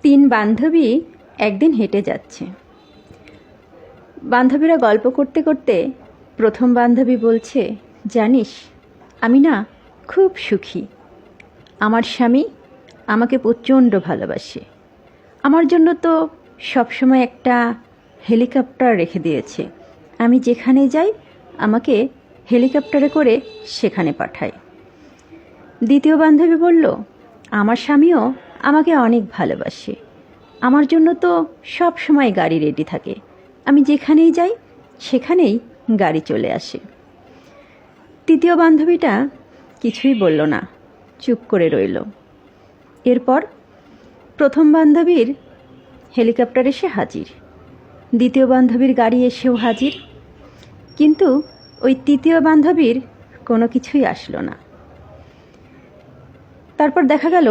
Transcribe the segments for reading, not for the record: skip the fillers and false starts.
তিন বান্ধবী একদিন হেঁটে যাচ্ছে। বান্ধবীরা গল্প করতে করতে প্রথম বান্ধবী বলছে, জানিস আমি না খুব সুখী। আমার স্বামী আমাকে প্রচণ্ড ভালোবাসে। আমার জন্য তো সবসময় একটা হেলিকপ্টার রেখে দিয়েছে। আমি যেখানে যাই আমাকে হেলিকপ্টারে করে সেখানে পাঠায়। দ্বিতীয় বান্ধবী বলল, আমার স্বামীও আমাকে অনেক ভালোবাসে। আমার জন্য তো সব সময় গাড়ি রেডি থাকে। আমি যেখানেই যাই সেখানেই গাড়ি চলে আসে। তৃতীয় বান্ধবীটা কিছুই বলল না, চুপ করে রইল। এরপর প্রথম বান্ধবীর হেলিকপ্টার এসে হাজির, দ্বিতীয় বান্ধবীর গাড়ি এসেও হাজির, কিন্তু ওই তৃতীয় বান্ধবীর কোনো কিছুই আসলো না। তারপর দেখা গেল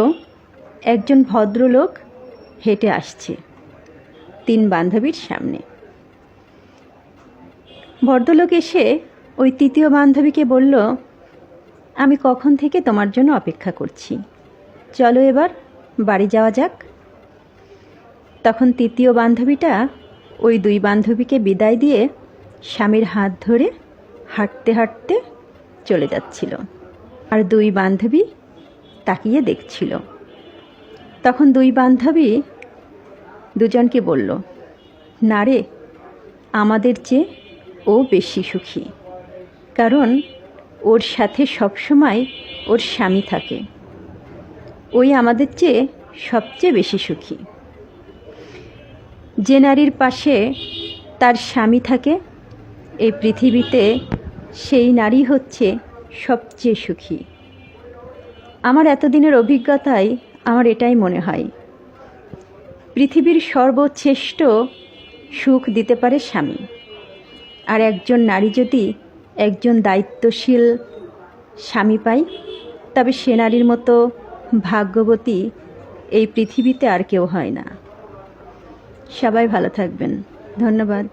একজন ভদ্রলোক হেঁটে আসছে তিন বান্ধবীর সামনে। ভদ্রলোক এসে ওই তৃতীয় বান্ধবীকে বলল, আমি কখন থেকে তোমার জন্য অপেক্ষা করছি, চলো এবার বাড়ি যাওয়া যাক। তখন তৃতীয় বান্ধবীটা ওই দুই বান্ধবীকে বিদায় দিয়ে স্বামীর হাত ধরে হাঁটতে হাঁটতে চলে যাচ্ছিল, আর দুই বান্ধবী তাকিয়ে দেখছিল। তখন দুই বান্ধবী দুজনকে বলল, না রে, আমাদের চেয়ে ও বেশি সুখী, কারণ ওর সাথে সবসময় ওর স্বামী থাকে। ওই আমাদের চেয়ে সবচেয়ে বেশি সুখী। যে নারীর পাশে তার স্বামী থাকে এই পৃথিবীতে, সেই নারী হচ্ছে সবচেয়ে সুখী। আমার এতদিনের অভিজ্ঞতায় আমার এটাই মনে হয়, পৃথিবীর সর্বশ্রেষ্ঠ সুখ দিতে পারে স্বামী। আর একজন নারী যদি একজন দায়িত্বশীল স্বামী পায়, তবে সে নারীর মতো ভাগ্যবতী এই পৃথিবীতে আর কেউ হয় না। সবাই ভালো থাকবেন। ধন্যবাদ।